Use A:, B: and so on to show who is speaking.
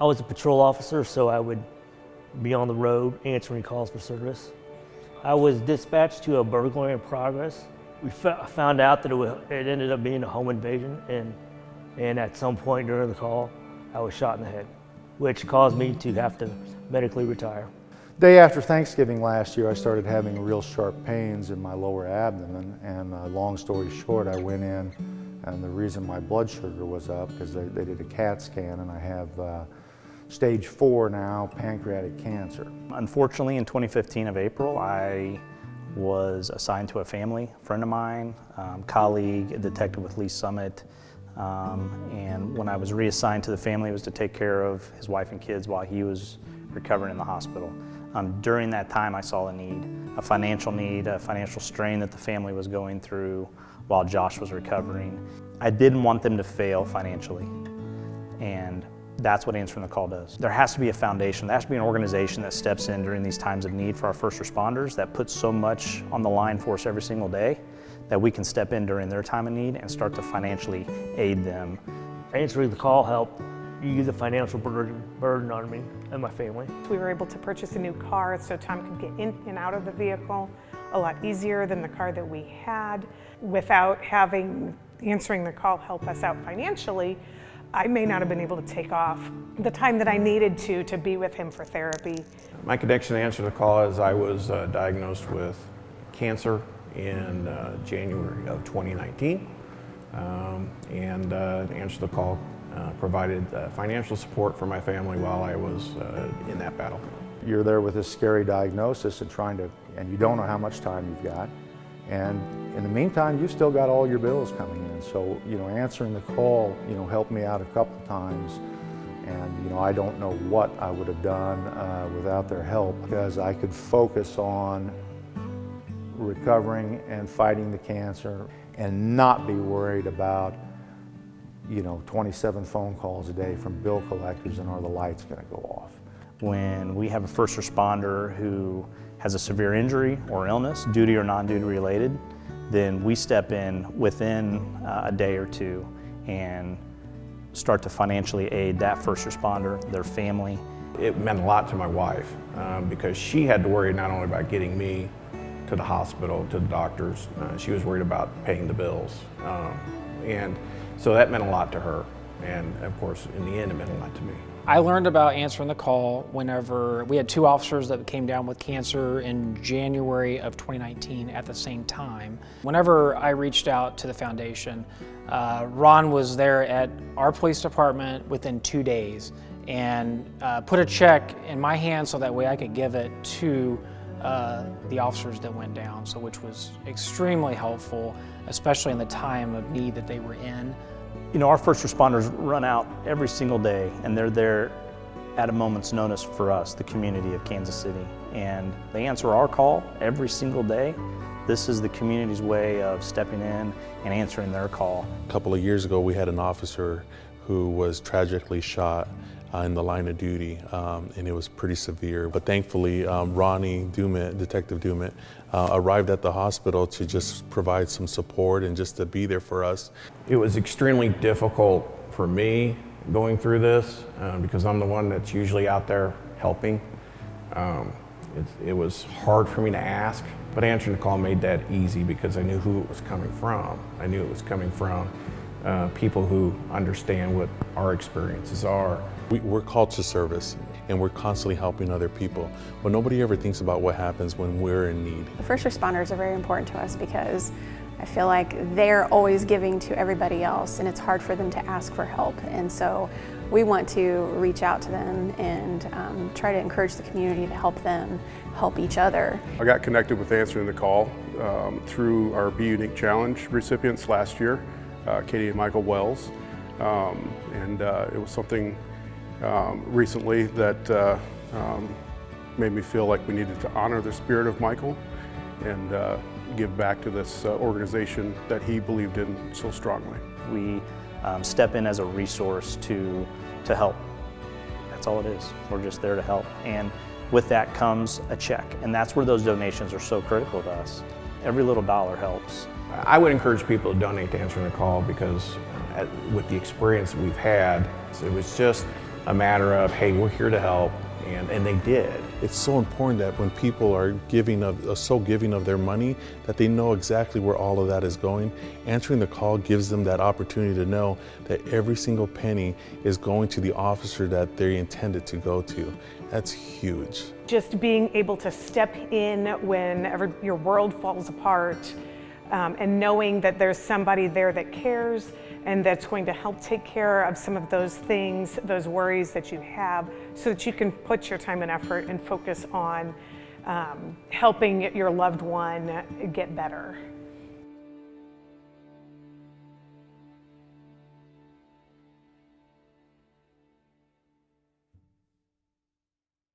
A: I was a patrol officer, so I would be on the road answering calls for service. I was dispatched to a burglary in progress. We found out that it ended up being a home invasion, and at some point during the call, I was shot in the head, which caused me to have to medically retire.
B: Day after Thanksgiving last year, I started having real sharp pains in my lower abdomen, and long story short, I went in, and the reason my blood sugar was up, because they did a CAT scan, and I have stage 4 now, pancreatic cancer.
C: Unfortunately, in 2015 of April, I was assigned to a family friend of mine, colleague, a detective with Lee's Summit, and when I was reassigned to the family, it was to take care of his wife and kids while he was recovering in the hospital. During that time, I saw a financial need, a financial strain that the family was going through while Josh was recovering. I didn't want them to fail financially, and that's what Answering the Call does. There has to be a foundation, there has to be an organization that steps in during these times of need for our first responders, that puts so much on the line for us every single day that we can step in during their time of need and start to financially aid them.
A: Answering the Call helped ease the financial burden on me and my family.
D: We were able to purchase a new car so Tom could get in and out of the vehicle a lot easier than the car that we had. Without having Answering the Call help us out financially, I may not have been able to take off the time that I needed to be with him for therapy.
E: My connection to Answer the Call is I was diagnosed with cancer in January of 2019, and Answer the Call provided financial support for my family while I was in that battle.
B: You're there with this scary diagnosis and you don't know how much time you've got. And in the meantime, you've still got all your bills coming in. So, Answering the Call, helped me out a couple times. And, I don't know what I would have done without their help, because I could focus on recovering and fighting the cancer and not be worried about 27 phone calls a day from bill collectors and are the lights going to go off.
C: When we have a first responder who has a severe injury or illness, duty or non-duty related, then we step in within a day or two and start to financially aid that first responder, their family.
E: It meant a lot to my wife because she had to worry not only about getting me to the hospital, to the doctors, she was worried about paying the bills. And so that meant a lot to her. And of course, in the end, it meant a lot to me.
F: I learned about Answering the Call whenever we had 2 officers that came down with cancer in January of 2019 at the same time. Whenever I reached out to the foundation, Ron was there at our police department within 2 days and put a check in my hand so that way I could give it to the officers that went down, which was extremely helpful, especially in the time of need that they were in.
C: Our first responders run out every single day, and they're there at a moment's notice for us, the community of Kansas City. And they answer our call every single day. This is the community's way of stepping in and answering their call.
G: A couple of years ago, we had an officer who was tragically shot in the line of duty, and it was pretty severe. But thankfully, Ronnie Dumit, Detective Dumit, arrived at the hospital to just provide some support and just to be there for us.
E: It was extremely difficult for me going through this because I'm the one that's usually out there helping. It was hard for me to ask, but Answering the Call made that easy because I knew who it was coming from. I knew it was coming from people who understand what our experiences are.
G: We're called to service, and we're constantly helping other people, but nobody ever thinks about what happens when we're in need.
H: The first responders are very important to us because I feel like they're always giving to everybody else, and it's hard for them to ask for help. And so we want to reach out to them and try to encourage the community to help them help each other.
I: I got connected with Answering the Call through our Be Unique Challenge recipients last year, Katie and Michael Wells, and it was something recently that made me feel like we needed to honor the spirit of Michael and give back to this organization that he believed in so strongly.
C: We step in as a resource to help. That's all it is. We're just there to help. And with that comes a check. And that's where those donations are so critical to us. Every little dollar helps.
E: I would encourage people to donate to Answering the Call because with the experience we've had, it was just a matter of, hey, we're here to help, and they did.
G: It's so important that when people are so giving of their money, that they know exactly where all of that is going. Answering the call gives them that opportunity to know that every single penny is going to the officer that they intended to go to. That's huge.
D: Just being able to step in whenever your world falls apart, and knowing that there's somebody there that cares and that's going to help take care of some of those things, those worries that you have, so that you can put your time and effort and focus on helping your loved one get better.